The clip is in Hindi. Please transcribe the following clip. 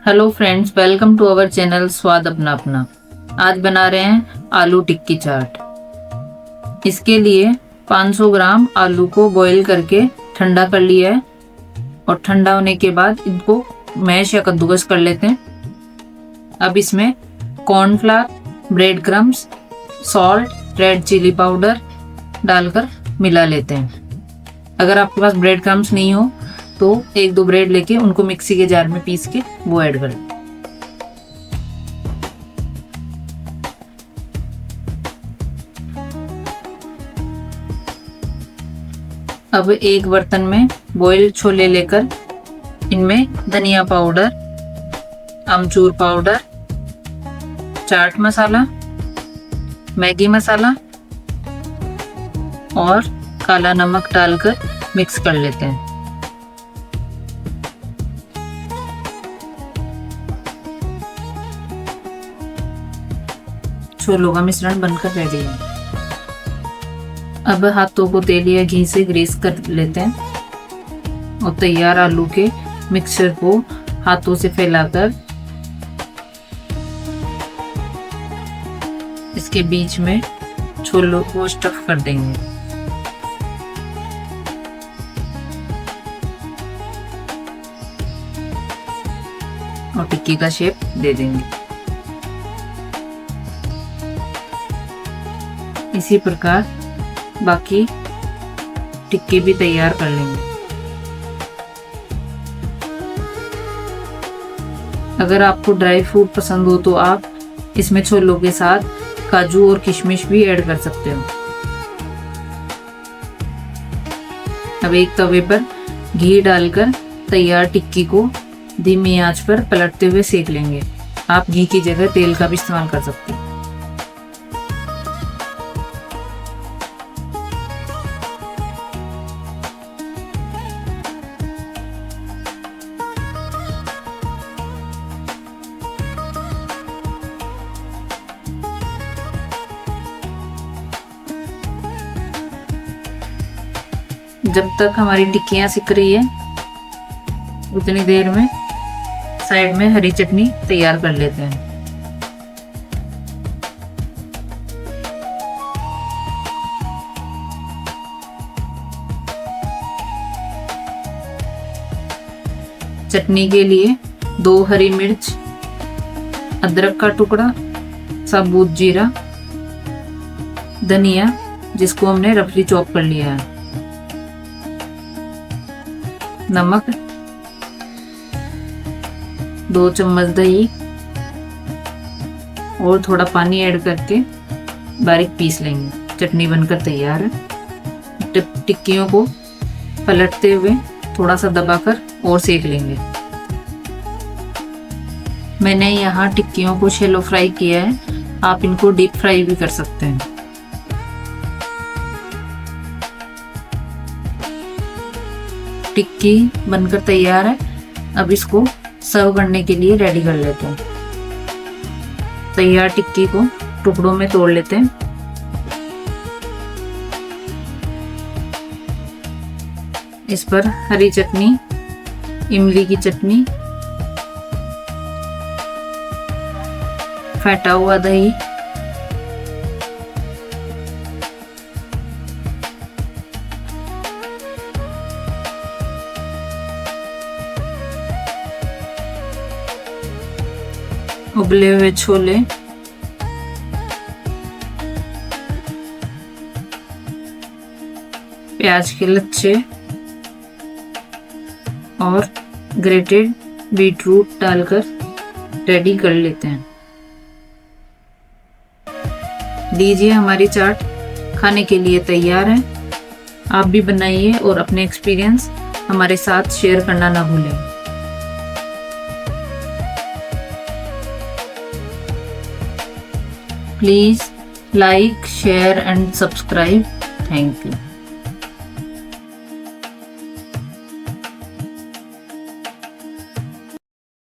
Hello friends, welcome to our channel Swad Apna अपना। आज बना रहे हैं आलू टिक्की चाट। इसके लिए 500 ग्राम आलू को बॉईल करके ठंडा कर लिया है और ठंडा होने के बाद इनको मैश या कद्दूकस कर लेते हैं। अब इसमें cornflour, bread crumbs, salt, red chilli powder डालकर मिला लेते हैं। अगर आपके पास ब्रेड क्रम्स नहीं हो तो 1-2 ब्रेड लेके उनको मिक्सी के जार में पीस के वो ऐड कर। अब एक बर्तन में बॉइल्ड छोले लेकर इनमें धनिया पाउडर, अमचूर पाउडर, चाट मसाला, मैगी मसाला और काला नमक डालकर मिक्स कर लेते हैं। छोलों का मिश्रण बनकर रेडी है। अब हाथों को तेल या घी से ग्रीस कर लेते हैं और तैयार आलू के मिक्सचर को हाथों से फैलाकर इसके बीच में छोलों को स्टफ कर देंगे। और टिक्की का शेप दे देंगे। इसी प्रकार बाकी टिक्की भी तैयार कर लेंगे। अगर आपको ड्राई फ्रूट पसंद हो तो आप इसमें छोलों के साथ काजू और किशमिश भी ऐड कर सकते हो। अब एक तवे पर घी डालकर तैयार टिक्की को धीमी आंच पर पलटते हुए सेक लेंगे। आप घी की जगह तेल का भी इस्तेमाल कर सकते हैं। जब तक हमारी टिक्कियाँ सिक रही है उतनी देर में साइड में हरी चटनी तैयार कर लेते हैं। चटनी के लिए 2 हरी मिर्च, अदरक का टुकड़ा, साबुत जीरा, धनिया जिसको हमने रफली चॉप कर लिया है, नमक, 2 चम्मच दही और थोड़ा पानी ऐड करके बारीक पीस लेंगे। चटनी बनकर तैयार है। टिक्कियों को पलटते हुए थोड़ा सा दबाकर और सेक लेंगे। मैंने यहाँ टिक्कियों को शैलो फ्राई किया है, आप इनको डीप फ्राई भी कर सकते हैं। टिक्की बनकर तैयार है। अब इसको सर्व करने के लिए रेडी कर लेते हैं। तैयार टिक्की को टुकड़ों में तोड़ लेते हैं। इस पर हरी चटनी, इमली की चटनी, फेंटा हुआ दही, उबले हुए छोले, प्याज के लच्छे और ग्रेटेड बीटरूट डालकर रेडी कर लेते हैं। लीजिए, हमारी चाट खाने के लिए तैयार है। आप भी बनाइए और अपने एक्सपीरियंस हमारे साथ शेयर करना ना भूलें। Please like, share and subscribe. Thank you.